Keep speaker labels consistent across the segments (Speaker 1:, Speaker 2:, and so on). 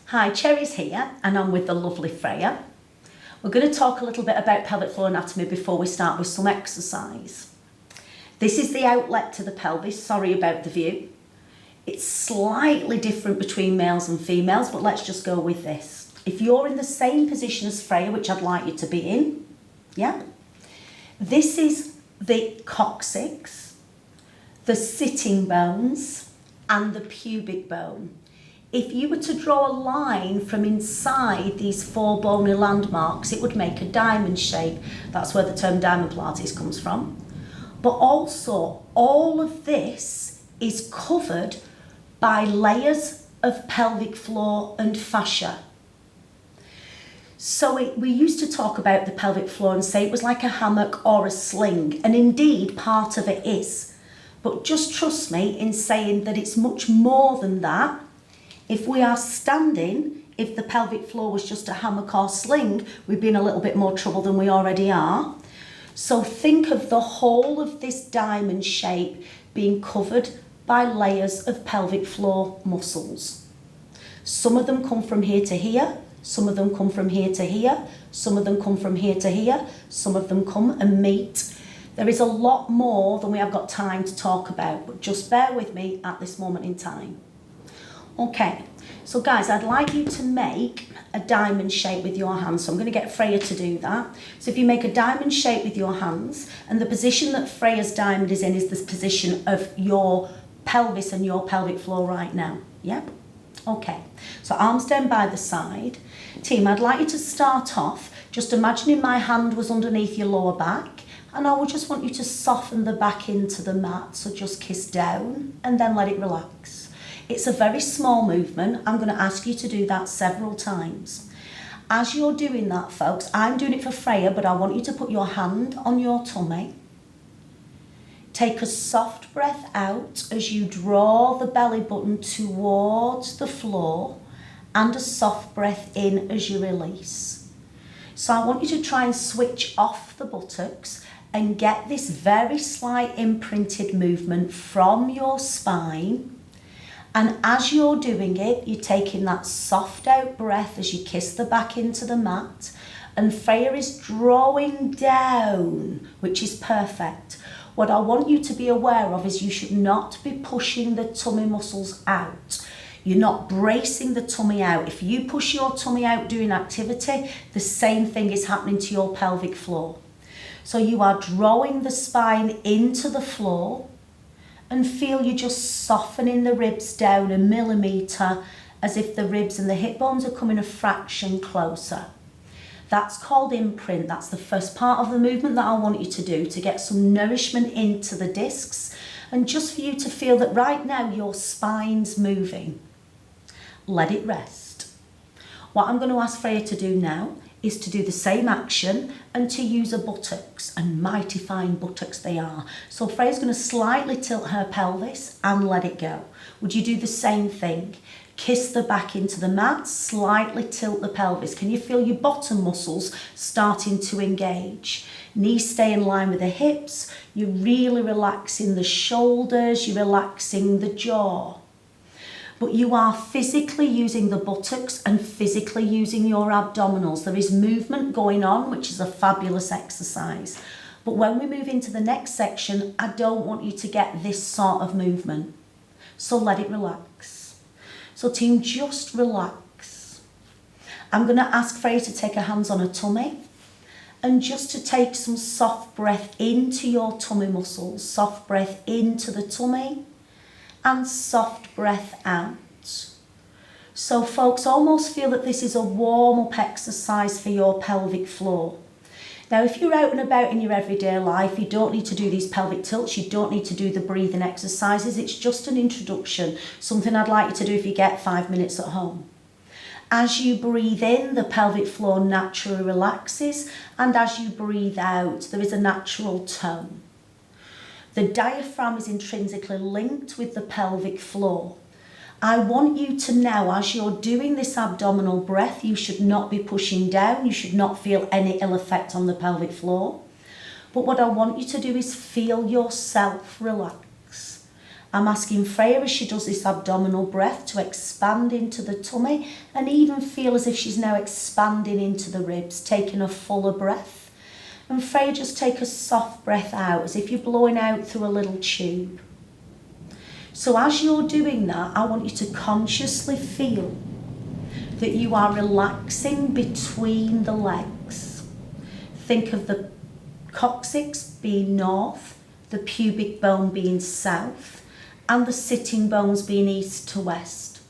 Speaker 1: Hi, Cherry's here and I'm with the lovely Freya. We're going to talk a little bit about pelvic floor anatomy before we start with some exercise. This is the outlet to the pelvis, sorry about the view. It's slightly different between males and females, but let's just go with this. If you're in the same position as Freya, which I'd like you to be in, yeah, this is the coccyx, the sitting bones and the pubic bone. If you were to draw a line from inside these four bony landmarks, it would make a diamond shape. That's where the term diamond Pilates comes from. But also, all of this is covered by layers of pelvic floor and fascia. So we used to talk about the pelvic floor and say it was like a hammock or a sling, and indeed part of it is. But just trust me in saying that it's much more than that. If we are standing, if the pelvic floor was just a hammock or sling, we'd be in a little bit more trouble than we already are. So think of the whole of this diamond shape being covered by layers of pelvic floor muscles. Some of them come from here to here, some of them come from here to here, some of them come from here to here, some of them come and meet. There is a lot more than we have got time to talk about, but just bear with me at this moment in time. Okay, so guys, I'd like you to make a diamond shape with your hands. So I'm going to get Freya to do that. So if you make a diamond shape with your hands, and the position that Freya's diamond is in is the position of your pelvis and your pelvic floor right now. Yep. Okay, so arms down by the side. Team, I'd like you to start off just imagining my hand was underneath your lower back, and I would just want you to soften the back into the mat. So just kiss down and then let it relax. It's a very small movement. I'm going to ask you to do that several times. As you're doing that, folks, I'm doing it for Freya, but I want you to put your hand on your tummy. Take a soft breath out as you draw the belly button towards the floor, and a soft breath in as you release. So I want you to try and switch off the buttocks and get this very slight imprinted movement from your spine. And as you're doing it, you're taking that soft out breath as you kiss the back into the mat. And Freya is drawing down, which is perfect. What I want you to be aware of is you should not be pushing the tummy muscles out. You're not bracing the tummy out. If you push your tummy out doing activity, the same thing is happening to your pelvic floor. So you are drawing the spine into the floor, and feel you just softening the ribs down 1 millimetre, as if the ribs and the hip bones are coming a fraction closer. That's called imprint. That's the first part of the movement that I want you to do to get some nourishment into the discs, and just for you to feel that right now your spine's moving. Let it rest. What I'm going to ask Freya to do now is to do the same action and to use a buttocks, and mighty fine buttocks they are. So Freya's going to slightly tilt her pelvis and let it go. Would you do the same thing? Kiss the back into the mat, slightly tilt the pelvis. Can you feel your bottom muscles starting to engage? Knees stay in line with the hips. You're really relaxing the shoulders, you're relaxing the jaw. But you are physically using the buttocks and physically using your abdominals. There is movement going on, which is a fabulous exercise. But when we move into the next section, I don't want you to get this sort of movement. So let it relax. So team, just relax. I'm going to ask Freya to take her hands on her tummy and just to take some soft breath into your tummy muscles. Soft breath into the tummy and soft breath out. So folks, almost feel that this is a warm-up exercise for your pelvic floor. Now, if you're out and about in your everyday life, you don't need to do these pelvic tilts, you don't need to do the breathing exercises. It's just an introduction, something I'd like you to do if you get 5 minutes at home. As you breathe in, the pelvic floor naturally relaxes, and as you breathe out, there is a natural tone. The diaphragm is intrinsically linked with the pelvic floor. I want you to now, as you're doing this abdominal breath, you should not be pushing down, you should not feel any ill effect on the pelvic floor. But what I want you to do is feel yourself relax. I'm asking Freya as she does this abdominal breath to expand into the tummy and even feel as if she's now expanding into the ribs, taking a fuller breath. And Freya, just take a soft breath out as if you're blowing out through a little tube. So as you're doing that, I want you to consciously feel that you are relaxing between the legs. Think of the coccyx being north, the pubic bone being south, and the sitting bones being east to west.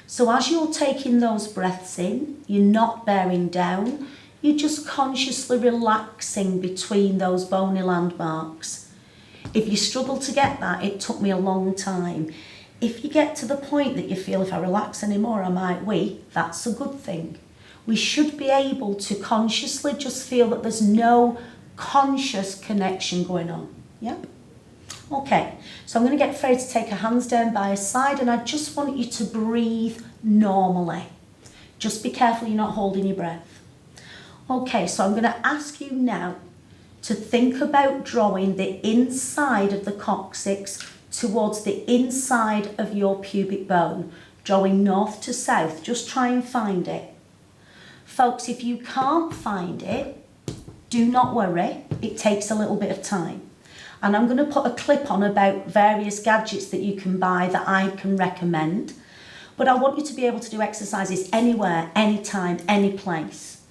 Speaker 1: So as you're taking those breaths in, you're not bearing down, you're just consciously relaxing between those bony landmarks. If you struggle to get that, it took me a long time. If you get to the point that you feel, if I relax anymore, I might weep, that's a good thing. We should be able to consciously just feel that there's no conscious connection going on. Yeah? Okay, so I'm going to get Freya to take her hands down by her side, and I just want you to breathe normally. Just be careful you're not holding your breath. Okay, so I'm going to ask you now to think about drawing the inside of the coccyx towards the inside of your pubic bone, drawing north to south. Just try and find it. Folks, if you can't find it, do not worry, it takes a little bit of time. And I'm going to put a clip on about various gadgets that you can buy that I can recommend. But I want you to be able to do exercises anywhere, anytime, any place.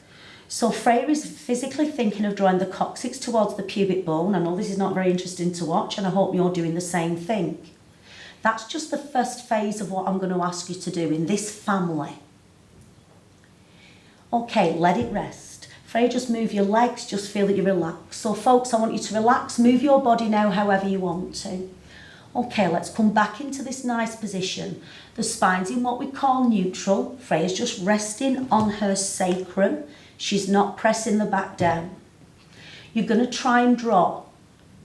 Speaker 1: So Freya is physically thinking of drawing the coccyx towards the pubic bone. I know this is not very interesting to watch, and I hope you're doing the same thing. That's just the first phase of what I'm going to ask you to do in this family. Okay, let it rest. Freya, just move your legs, just feel that you relax. So folks, I want you to relax, move your body now however you want to. Okay, let's come back into this nice position. The spine's in what we call neutral. Freya's just resting on her sacrum. She's not pressing the back down. You're going to try and draw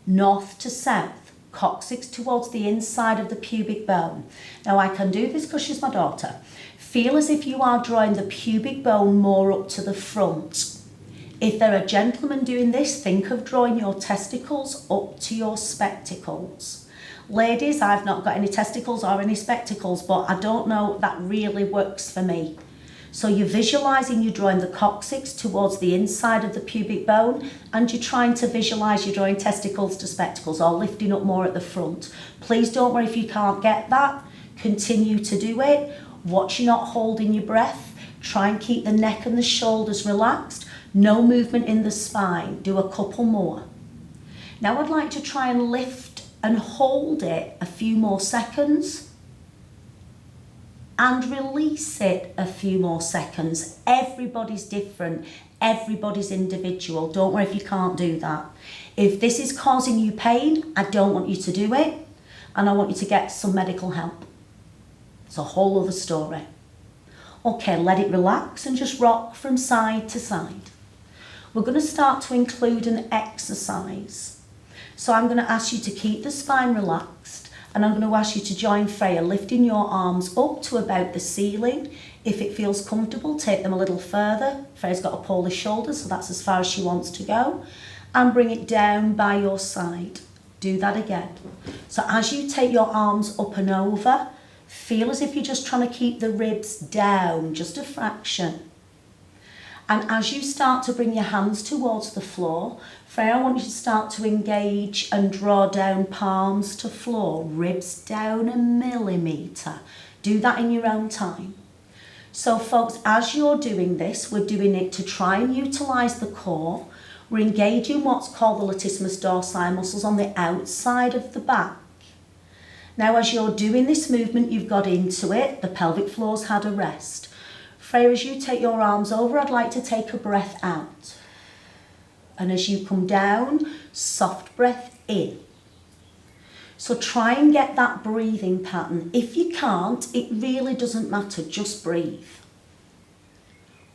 Speaker 1: north to south, coccyx towards the inside of the pubic bone. Now I can do this because she's my daughter. Feel as if you are drawing the pubic bone more up to the front. If there are gentlemen doing this, think of drawing your testicles up to your spectacles. Ladies, I've not got any testicles or any spectacles, but I don't know, that really works for me. So you're visualising you're drawing the coccyx towards the inside of the pubic bone, and you're trying to visualise you're drawing testicles to spectacles or lifting up more at the front. Please don't worry if you can't get that. Continue to do it. Watch you not holding your breath. Try and keep the neck and the shoulders relaxed. No movement in the spine. Do a couple more. Now I'd like to try and lift and hold it a few more seconds and release it a few more seconds. Everybody's different. Everybody's individual. Don't worry if you can't do that. If this is causing you pain, I don't want you to do it, and I want you to get some medical help. It's a whole other story. Okay, let it relax and just rock from side to side. We're going to start to include an exercise. So I'm going to ask you to keep the spine relaxed, and I'm going to ask you to join Freya, lifting your arms up to about the ceiling. If it feels comfortable, take them a little further. Freya's got a Polish shoulder, so that's as far as she wants to go. And bring it down by your side. Do that again. So as you take your arms up and over, feel as if you're just trying to keep the ribs down, just a fraction. And as you start to bring your hands towards the floor, Freya, I want you to start to engage and draw down palms to floor, ribs down 1 millimetre. Do that in your own time. So folks, as you're doing this, we're doing it to try and utilise the core. We're engaging what's called the latissimus dorsi muscles on the outside of the back. Now as you're doing this movement, you've got into it, the pelvic floor's had a rest. Freya, as you take your arms over, I'd like to take a breath out. And as you come down, soft breath in. So try and get that breathing pattern. If you can't, it really doesn't matter, just breathe.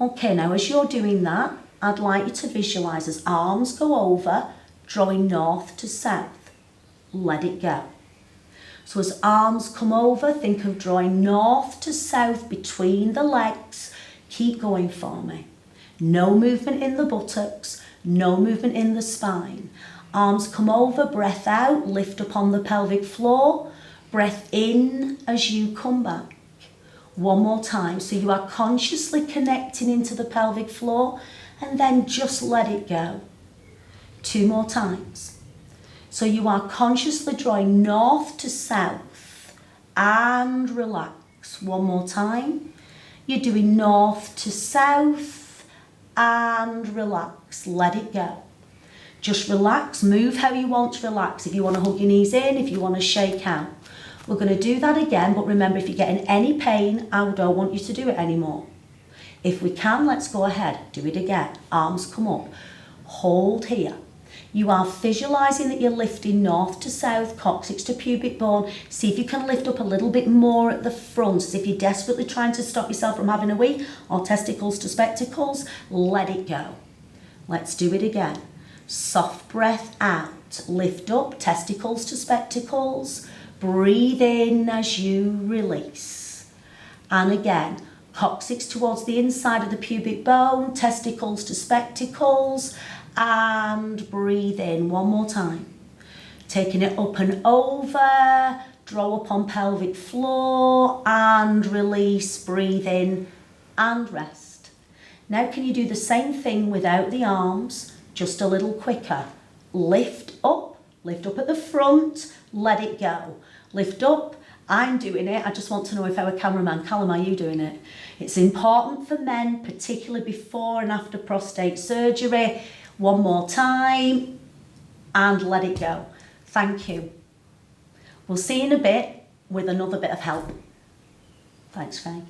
Speaker 1: Okay, now as you're doing that, I'd like you to visualise as arms go over, drawing north to south. Let it go. So as arms come over, think of drawing north to south between the legs. Keep going for me. No movement in the buttocks, no movement in the spine. Arms come over, breath out, lift up on the pelvic floor. Breath in as you come back. One more time. So you are consciously connecting into the pelvic floor and then just let it go. 2 more times. So you are consciously drawing north to south and relax. 1 more time. You're doing north to south and relax. Let it go. Just relax, move how you want to relax. If you want to hug your knees in, if you want to shake out. We're going to do that again, but remember, if you're getting any pain, I don't want you to do it anymore. If we can, let's go ahead. Do it again. Arms come up. Hold here. You are visualising that you're lifting north to south, coccyx to pubic bone. See if you can lift up a little bit more at the front, as if you're desperately trying to stop yourself from having a wee, or testicles to spectacles. Let it go. Let's do it again. Soft breath out. Lift up, testicles to spectacles. Breathe in as you release. And again, coccyx towards the inside of the pubic bone, testicles to spectacles, and breathe in. 1 more time. Taking it up and over, draw up on pelvic floor and release. Breathe in and rest. Now can you do the same thing without the arms, just a little quicker. Lift up at the front, let it go. Lift up. I'm doing it. I just want to know if our cameraman, Callum, are you doing it? It's important for men, particularly before and after prostate surgery. 1 more time and let it go. Thank you. We'll see you in a bit with another bit of help. Thanks, Faye.